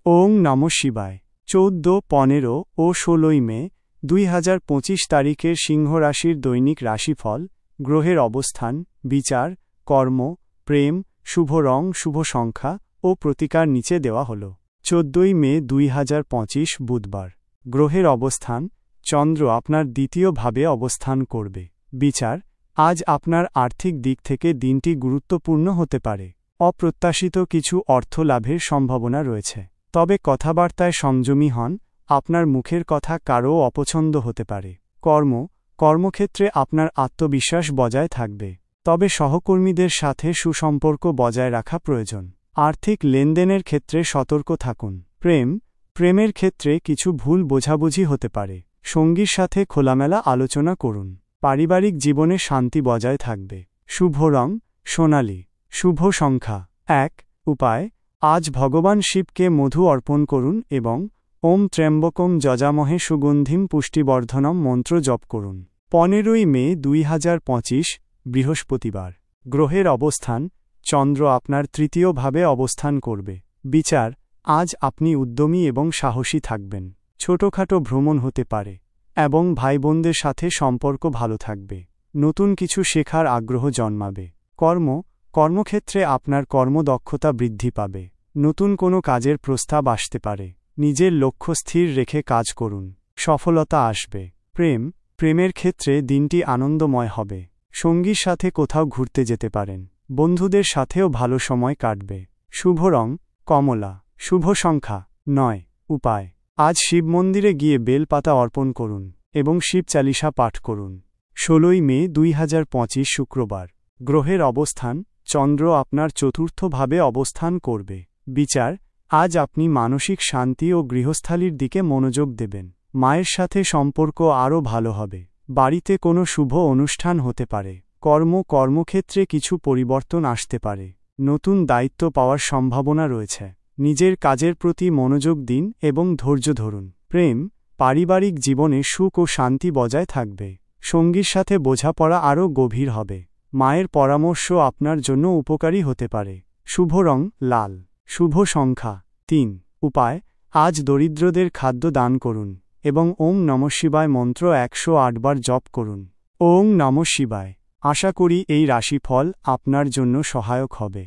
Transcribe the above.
ওং নমঃ শিবায়। 14, 15 ও 16 মে 2025 তারিখের সিংহ রাশির দৈনিক রাশিফল, গ্রহের অবস্থান, বিচার, কর্ম, প্রেম, শুভ রং, শুভ সংখ্যা ও প্রতিকার নিচে দেওয়া হল। 14 মে 2025 বুধবার। গ্রহের অবস্থান, চন্দ্র আপনার দ্বিতীয় ভাবে অবস্থান করবে। বিচার, আজ আপনার আর্থিক দিক থেকে দিনটি গুরুত্বপূর্ণ হতে পারে। অপ্রত্যাশিত কিছু অর্থ লাভের সম্ভাবনা রয়েছে। তবে কথাবার্তায় সংযমী হন, আপনার মুখের কথা কারও অপছন্দ হতে পারে। কর্মক্ষেত্রে আপনার আত্মবিশ্বাস বজায় থাকবে। তবে সহকর্মীদের সাথে সুসম্পর্ক বজায় রাখা প্রয়োজন। আর্থিক লেনদেনের ক্ষেত্রে সতর্ক থাকুন। প্রেমের ক্ষেত্রে কিছু ভুল বোঝাবুঝি হতে পারে। সঙ্গীর সাথে খোলামেলা আলোচনা করুন। পারিবারিক জীবনে শান্তি বজায় থাকবে। শুভ রং সোনালী। শুভ সংখ্যা 1। উপায়, আজ ভগবান শিবকে মধু অর্পণ করুন এবং ওম ত্র্যম্বকম যজামহে সুগন্ধিম পুষ্টিবর্ধনম মন্ত্র জপ করুন। 15 মে 2025 বৃহস্পতিবার। গ্রহের অবস্থান, চন্দ্র আপনার তৃতীয় ভাবে অবস্থান করবে। বিচার, আজ আপনি উদ্যমী এবং সাহসী থাকবেন। ছোটখাটো ভ্রমণ হতে পারে এবং ভাইবোনদের সাথে সম্পর্ক ভালো থাকবে। নতুন কিছু শেখার আগ্রহ জন্মাবে। কর্মক্ষেত্রে আপনার কর্মদক্ষতা বৃদ্ধি পাবে। নতুন কোনো কাজের প্রস্তাব আসতে পারে। নিজের লক্ষ্য স্থির রেখে কাজ করুন, সফলতা আসবে। প্রেমের ক্ষেত্রে দিনটি আনন্দময় হবে। সঙ্গীর সাথে কোথাও ঘুরতে যেতে পারেন। বন্ধুদের সাথেও ভালো সময় কাটবে। শুভ রং কমলা। শুভ সংখ্যা 9। উপায়, আজ শিব মন্দিরে গিয়ে বেলপাতা অর্পণ করুন এবং শিব চালিসা পাঠ করুন। 16 মে 2025 শুক্রবার। গ্রহের অবস্থান, চন্দ্র আপনার চতুর্থ ভাবে অবস্থান করবে। বিচার, আজ আপনি মানসিক শান্তি ও গৃহস্থালির দিকে মনোযোগ দেবেন। মায়ের সাথে সম্পর্ক আরও ভালো হবে। বাড়িতে কোনো শুভ অনুষ্ঠান হতে পারে। কর্মক্ষেত্রে কিছু পরিবর্তন আসতে পারে। নতুন দায়িত্ব পাওয়ার সম্ভাবনা রয়েছে। নিজের কাজের প্রতি মনোযোগ দিন এবং ধৈর্য ধরুন। পারিবারিক জীবনে সুখ ও শান্তি বজায় থাকবে। সঙ্গীর সাথে বোঝাপড়া আরও গভীর হবে। মায়ের পরামর্শ আপনার জন্য উপকারী হতে পারে। শুভ রং লাল। শুভ সংখ্যা 3। উপায়, আজ দরিদ্রদের খাদ্য দান করুন এবং ওম নমঃ শিবায় মন্ত্র 108 বার জপ করুন। ওং নমঃ শিবায়। আশা করি এই রাশিফল আপনার জন্য সহায়ক হবে।